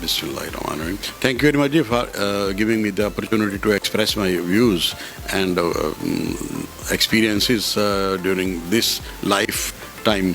Bismillahirrahmanirrahim. Thank you very much for giving me the opportunity to express my views and experiences during this lifetime.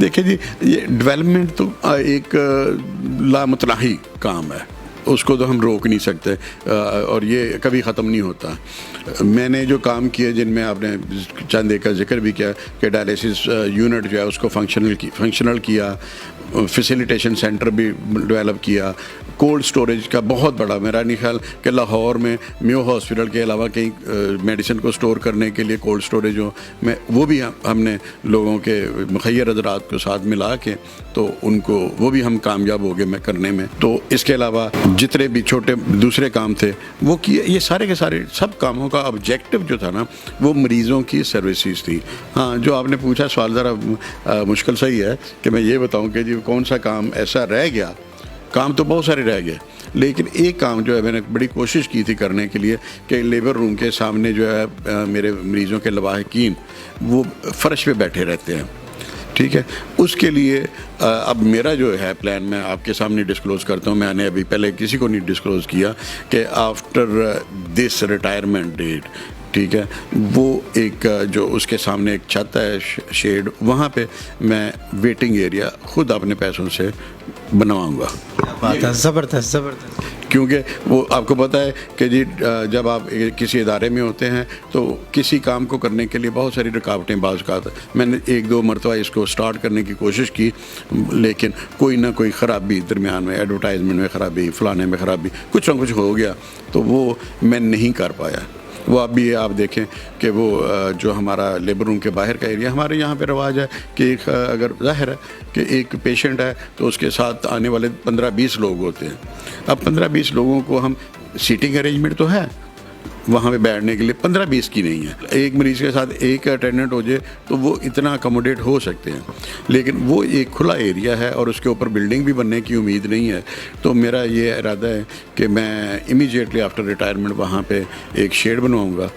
دیکھیں جی، یہ development تو ایک لامتناہی کام ہے، اس کو تو ہم روک نہیں سکتے، اور یہ کبھی ختم نہیں ہوتا. میں نے جو کام کیے جن میں آپ نے چند ایک کا ذکر بھی کیا کہ ڈائلیسس یونٹ جو ہے اس کو فنکشنل کیا، فیسیلیٹیشن سینٹر بھی ڈیولپ کیا، کولڈ سٹوریج کا بہت بڑا، میرا نہیں خیال کہ لاہور میں میو ہاسپٹل کے علاوہ کہیں میڈیسن کو سٹور کرنے کے لیے کولڈ سٹوریج ہو، میں وہ بھی ہم نے لوگوں کے مخیر حضرات کو ساتھ ملا کے تو ان کو وہ بھی ہم کامیاب ہو گئے میں کرنے میں. تو اس کے علاوہ جتنے بھی چھوٹے دوسرے کام تھے وہ کیے. یہ سارے کے سارے سب کاموں کا آبجیکٹو جو تھا نا وہ مریضوں کی سروسز تھی. ہاں جو آپ نے پوچھا سوال ذرا مشکل صحیح ہے کہ میں یہ بتاؤں کہ جی کون سا کام ایسا رہ گیا. کام تو بہت سارے رہ گئے، لیکن ایک کام جو ہے میں نے بڑی کوشش کی تھی کرنے کے لیے کہ لیبر روم کے سامنے جو ہے میرے مریضوں کے لواحقین وہ فرش پہ بیٹھے رہتے ہیں، ٹھیک ہے. اس کے لیے اب میرا جو ہے پلان میں آپ کے سامنے ڈسکلوز کرتا ہوں. میں نے ابھی پہلے کسی کو نہیں ڈسکلوز کیا کہ آفٹر دس ریٹائرمنٹ ڈیٹ، ٹھیک ہے، وہ ایک جو اس کے سامنے ایک چھت ہے شیڈ، وہاں پہ میں ویٹنگ ایریا خود اپنے پیسوں سے بنواؤں گا. بات ہے، زبردست زبردست. کیونکہ وہ آپ کو پتہ ہے کہ جی جب آپ کسی ادارے میں ہوتے ہیں تو کسی کام کو کرنے کے لیے بہت ساری رکاوٹیں بعض اوقات. میں نے ایک دو مرتبہ اس کو سٹارٹ کرنے کی کوشش کی، لیکن کوئی نہ کوئی خرابی درمیان میں، ایڈورٹائزمنٹ میں خرابی، فلانے میں خرابی، کچھ نہ کچھ ہو گیا تو وہ میں نہیں کر پایا. وہ اب بھی آپ دیکھیں کہ وہ جو ہمارا لیبر روم کے باہر کا ایریا، ہمارے یہاں پہ رواج ہے کہ ایک اگر ظاہر ہے کہ ایک پیشنٹ ہے تو اس کے ساتھ آنے والے 15-20 لوگ ہوتے ہیں. اب 15-20 لوگوں کو ہم سیٹنگ ارینجمنٹ تو ہے وہاں پہ بیٹھنے کے لیے، 15-20 کی نہیں ہے. ایک مریض کے ساتھ ایک اٹینڈنٹ ہو جائے تو وہ اتنا اکوموڈیٹ ہو سکتے ہیں، لیکن وہ ایک کھلا ایریا ہے اور اس کے اوپر بلڈنگ بھی بننے کی امید نہیں ہے. تو میرا یہ ارادہ ہے کہ میں امیجیٹلی آفٹر ریٹائرمنٹ وہاں پہ ایک شیڈ بنواؤں گا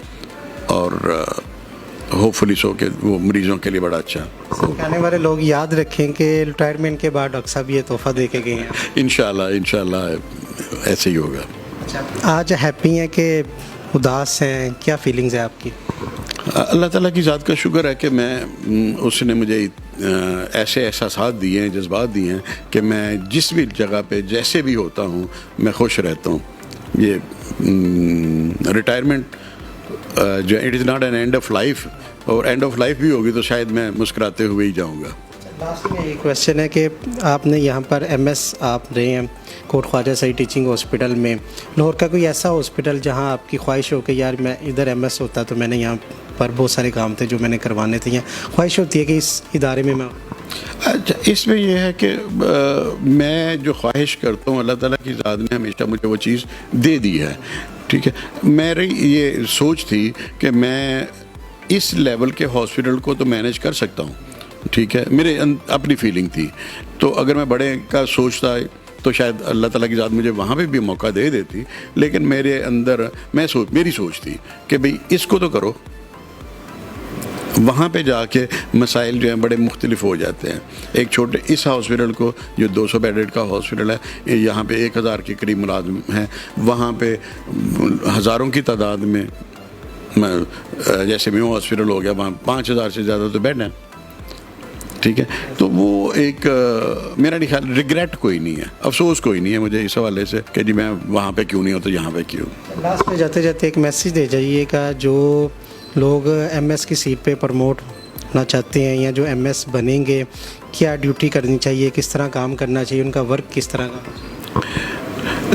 اور ہوپ فلی سو کہ وہ مریضوں کے لیے بڑا اچھا. آنے والے لوگ یاد رکھیں کہ ریٹائرمنٹ کے بعد ڈاکٹر صاحب یہ تحفہ دے کے گئے ہیں. انشاءاللہ ایسے ہی ہوگا. آج ہیپی ہیں کہ اداس ہیں، کیا فیلنگز ہے آپ کی؟ اللہ تعالیٰ کی ذات کا شکر ہے کہ اس نے مجھے ایسے احساسات دیے ہیں، جذبات دیے ہیں کہ میں جس بھی جگہ پہ جیسے بھی ہوتا ہوں میں خوش رہتا ہوں. یہ ریٹائرمنٹ جو it is not an and of life, اور اینڈ آف لائف بھی ہوگی تو شاید میں مسکراتے ہوئے ہی جاؤں گا. لاسٹ میں ایک کویشچن ہے کہ آپ نے یہاں پر ایم ایس آپ رہے ہیں کوٹ خواجہ سعید ٹیچنگ ہاسپٹل میں. لاہور کا کوئی ایسا ہاسپٹل جہاں آپ کی خواہش ہو کہ یار میں ادھر ایم ایس ہوتا تو میں نے یہاں پر بہت سارے کام تھے جو میں نے کروانے تھے، یا خواہش ہوتی ہے کہ اس ادارے میں میں؟ اچھا، اس میں یہ ہے کہ میں جو خواہش کرتا ہوں اللہ تعالیٰ کی ذات نے ہمیشہ مجھے وہ چیز دے دی ہے، ٹھیک ہے. میری یہ سوچ تھی کہ میں اس لیول کے ہاسپٹل کو تو مینیج کر سکتا ہوں، ٹھیک ہے، میرے اپنی فیلنگ تھی. تو اگر میں بڑے کا سوچتا تو شاید اللہ تعالیٰ کی ذات مجھے وہاں پہ بھی موقع دے دیتی، لیکن میرے اندر میری سوچ تھی کہ بھئی اس کو تو کرو. وہاں پہ جا کے مسائل جو ہیں بڑے مختلف ہو جاتے ہیں. ایک چھوٹے اس ہاسپٹل کو جو 200 بیڈڈ کا ہاسپٹل ہے، یہاں پہ 1000 کے قریب ملازم ہیں، وہاں پہ ہزاروں کی تعداد میں جیسے میو ہاسپٹل ہو گیا وہاں 5000 سے زیادہ تو بیڈ ہیں، ٹھیک ہے. تو وہ ایک میرا نہیں خیال ریگریٹ کوئی نہیں ہے، افسوس کوئی نہیں ہے مجھے اس حوالے سے کہ جی میں وہاں پہ کیوں نہیں ہوں تو یہاں پہ کیوں. لاسٹ میں جاتے جاتے ایک میسیج دے جائیے گا جو لوگ ایم ایس کی سیٹ پہ پروموٹ ہونا چاہتے ہیں یا جو ایم ایس بنیں گے، کیا ڈیوٹی کرنی چاہیے، کس طرح کام کرنا چاہیے، ان کا ورک کس طرح کا؟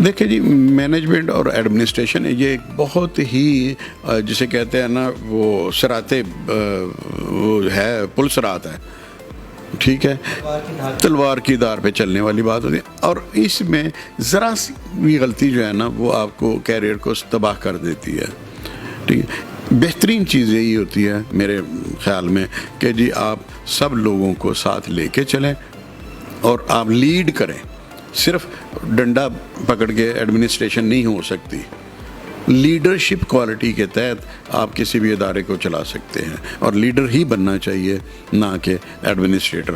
دیکھیں جی، مینجمنٹ اور ایڈمنسٹریشن یہ ایک بہت ہی جسے کہتے ہیں نا وہ سراتے وہ ہے پل سرات ہے، ٹھیک ہے، تلوار کی دار پہ چلنے والی بات ہوتی ہے. اور اس میں ذرا سی بھی غلطی جو ہے نا وہ آپ کو کیریئر کو تباہ کر دیتی ہے، ٹھیک ہے. بہترین چیز یہی ہوتی ہے میرے خیال میں کہ جی آپ سب لوگوں کو ساتھ لے کے چلیں اور آپ لیڈ کریں. صرف ڈنڈا پکڑ کے ایڈمنسٹریشن نہیں ہو سکتی. لیڈرشپ کوالٹی کے تحت آپ کسی بھی ادارے کو چلا سکتے ہیں، اور لیڈر ہی بننا چاہیے نہ کہ ایڈمنسٹریٹر.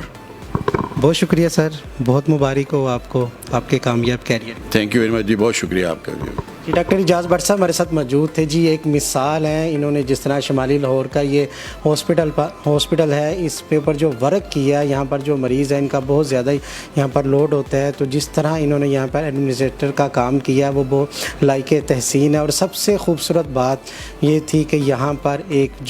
بہت شکریہ سر، بہت مبارک ہو آپ کو آپ کے کامیاب career. Thank you very much جی، بہت شکریہ آپ کا بھی. جی ڈاکٹر اعجاز بٹ صاحب ہمارے ساتھ موجود تھے جی. ایک مثال ہے انہوں نے جس طرح شمالی لاہور کا یہ ہاسپٹل ہے اس پہ اوپر جو ورک کیا ہے یہاں پر جو مریض ہیں ان کا بہت زیادہ یہاں پر لوڈ ہوتا ہے, تو جس طرح انہوں نے یہاں پر ایڈمنسٹریٹر کا کام کیا وہ بہت لائق تحسین ہے. اور سب سے خوبصورت بات یہ تھی کہ یہاں پر ایک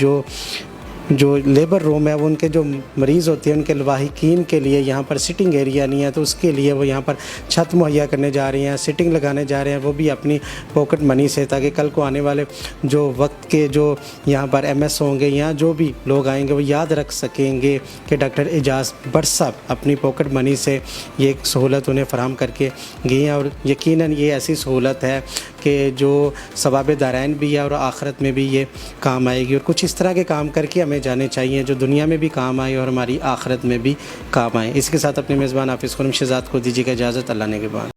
جو لیبر روم ہے وہ ان کے جو مریض ہوتے ہیں ان کے لواحقین کے لیے یہاں پر سٹنگ ایریا نہیں ہے, تو اس کے لیے وہ یہاں پر چھت مہیا کرنے جا رہے ہیں, سٹنگ لگانے جا رہے ہیں, وہ بھی اپنی پاکٹ منی سے, تاکہ کل کو آنے والے جو وقت کے جو یہاں پر MS ہوں گے یا جو بھی لوگ آئیں گے وہ یاد رکھ سکیں گے کہ ڈاکٹر اعجاز بٹ صاحب اپنی پاکٹ منی سے یہ ایک سہولت انہیں فراہم کر کے گئی ہیں. اور یقیناً یہ ایسی سہولت ہے کہ جو ثواب دارین بھی ہے اور آخرت میں بھی یہ کام آئے گی. اور کچھ اس طرح کے کام کر کے ہمیں جانے چاہیے جو دنیا میں بھی کام آئے اور ہماری آخرت میں بھی کام آئے. اس کے ساتھ اپنے میزبان حافظ خرم شہزاد کو دیجیے گا اجازت. اللہ نے کے بعد.